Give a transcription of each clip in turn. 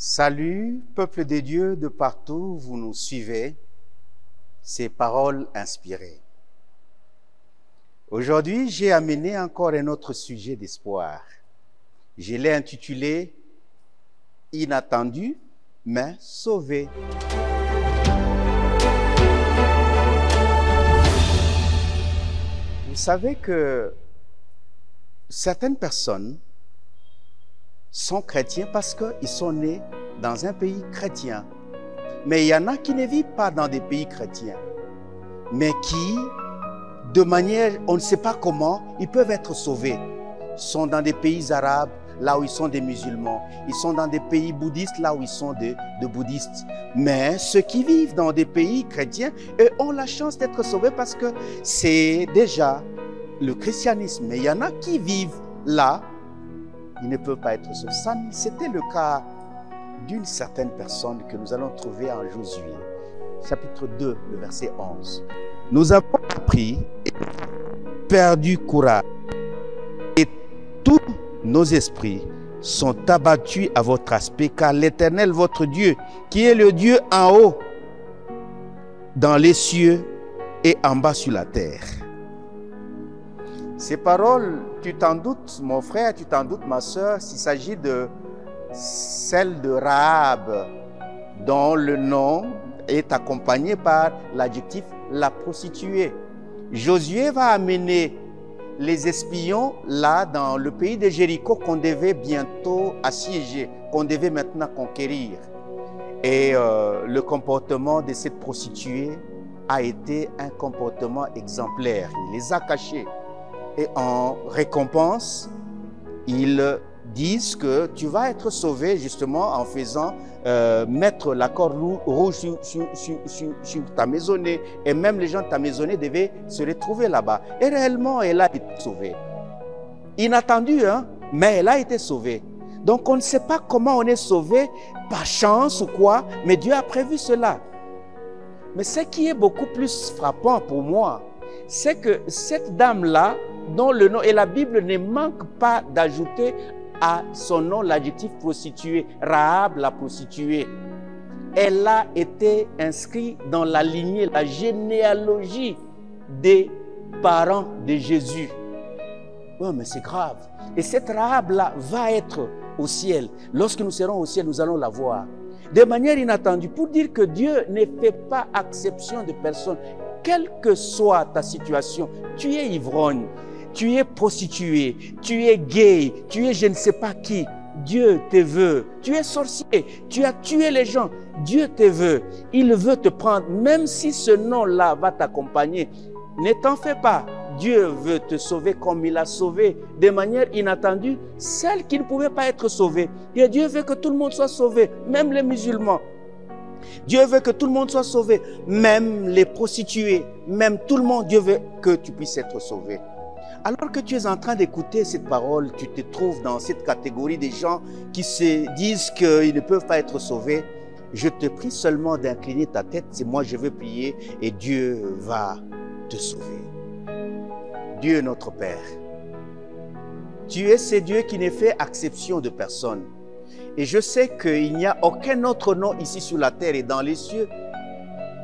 Salut, peuple de Dieu de partout, vous nous suivez, ces paroles inspirées. Aujourd'hui, j'ai amené encore un autre sujet d'espoir. Je l'ai intitulé « Inattendu, mais sauvé ». Vous savez que certaines personnes sont chrétiens parce qu'ils sont nés dans un pays chrétien. Mais il y en a qui ne vivent pas dans des pays chrétiens, mais qui, de manière, on ne sait pas comment, ils peuvent être sauvés. Ils sont dans des pays arabes, là où ils sont des musulmans. Ils sont dans des pays bouddhistes, là où ils sont des bouddhistes. Mais ceux qui vivent dans des pays chrétiens, eux, ont la chance d'être sauvés parce que c'est déjà le christianisme. Mais il y en a qui vivent là, ils ne peuvent pas être sauvés. C'était le cas d'une certaine personne que nous allons trouver en Josué, chapitre 2, le verset 11. Nous avons appris et perdu courage, et tous nos esprits sont abattus à votre aspect, car l'Éternel, votre Dieu, qui est le Dieu en haut, dans les cieux et en bas sur la terre. Ces paroles, tu t'en doutes, mon frère, tu t'en doutes, ma soeur, s'il s'agit de celle de Rahab, dont le nom est accompagné par l'adjectif la prostituée. Josué va amener les espions là dans le pays de Jéricho qu'on devait bientôt assiéger, qu'on devait maintenant conquérir. Et le comportement de cette prostituée a été un comportement exemplaire. Il les a cachés. Et en récompense, ils disent que tu vas être sauvé justement en faisant mettre la corde rouge sur ta maisonnée. Et même les gens de ta maisonnée devaient se retrouver là-bas. Et réellement, elle a été sauvée. Inattendu, hein? Mais elle a été sauvée. Donc on ne sait pas comment on est sauvé, par chance ou quoi, mais Dieu a prévu cela. Mais ce qui est beaucoup plus frappant pour moi, c'est que cette dame-là, dont le nom, et la Bible ne manque pas d'ajouter à son nom l'adjectif prostituée, Rahab la prostituée. Elle a été inscrite dans la lignée, la généalogie des parents de Jésus. Oui, mais c'est grave. Et cette Rahab-là va être au ciel. Lorsque nous serons au ciel, nous allons la voir. De manière inattendue, pour dire que Dieu ne fait pas exception de personne. Quelle que soit ta situation, tu es ivrogne, tu es prostituée, tu es gay, tu es je ne sais pas qui, Dieu te veut. Tu es sorcier, tu as tué les gens, Dieu te veut. Il veut te prendre, même si ce nom-là va t'accompagner. Ne t'en fais pas, Dieu veut te sauver comme il a sauvé de manière inattendue celle qui ne pouvait pas être sauvée. Et Dieu veut que tout le monde soit sauvé, même les musulmans. Dieu veut que tout le monde soit sauvé, même les prostituées, même tout le monde. Dieu veut que tu puisses être sauvé. Alors que tu es en train d'écouter cette parole, tu te trouves dans cette catégorie des gens qui se disent qu'ils ne peuvent pas être sauvés. Je te prie seulement d'incliner ta tête, c'est moi je veux prier et Dieu va te sauver. Dieu notre Père, tu es ce Dieu qui ne fait exception de personne. Et je sais qu'il n'y a aucun autre nom ici sur la terre et dans les cieux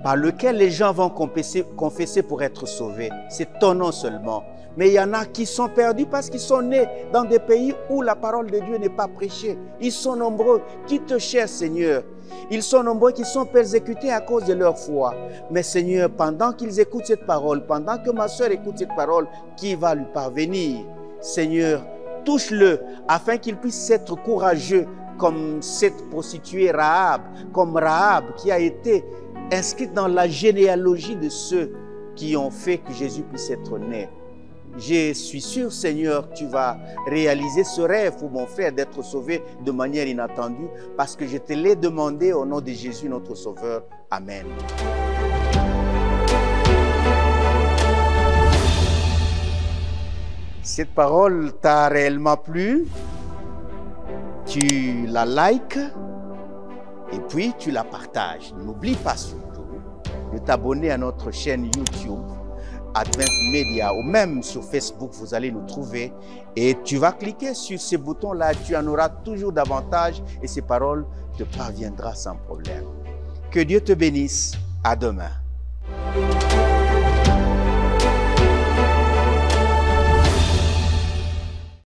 par lequel les gens vont confesser pour être sauvés. C'est ton nom seulement. Mais il y en a qui sont perdus parce qu'ils sont nés dans des pays où la parole de Dieu n'est pas prêchée. Ils sont nombreux qui te cherchent, Seigneur. Ils sont nombreux qui sont persécutés à cause de leur foi. Mais Seigneur, pendant qu'ils écoutent cette parole, pendant que ma soeur écoute cette parole, qui va lui parvenir, Seigneur, touche-le afin qu'il puisse être courageux comme cette prostituée Rahab, comme Rahab qui a été inscrite dans la généalogie de ceux qui ont fait que Jésus puisse être né. Je suis sûr, Seigneur, tu vas réaliser ce rêve pour mon frère d'être sauvé de manière inattendue parce que je te l'ai demandé au nom de Jésus, notre Sauveur. Amen. Cette parole t'a réellement plu, tu la likes et puis tu la partages. N'oublie pas surtout de t'abonner à notre chaîne YouTube Advent Media ou même sur Facebook, vous allez nous trouver et tu vas cliquer sur ce bouton-là, tu en auras toujours davantage et ces paroles te parviendront sans problème. Que Dieu te bénisse. À demain.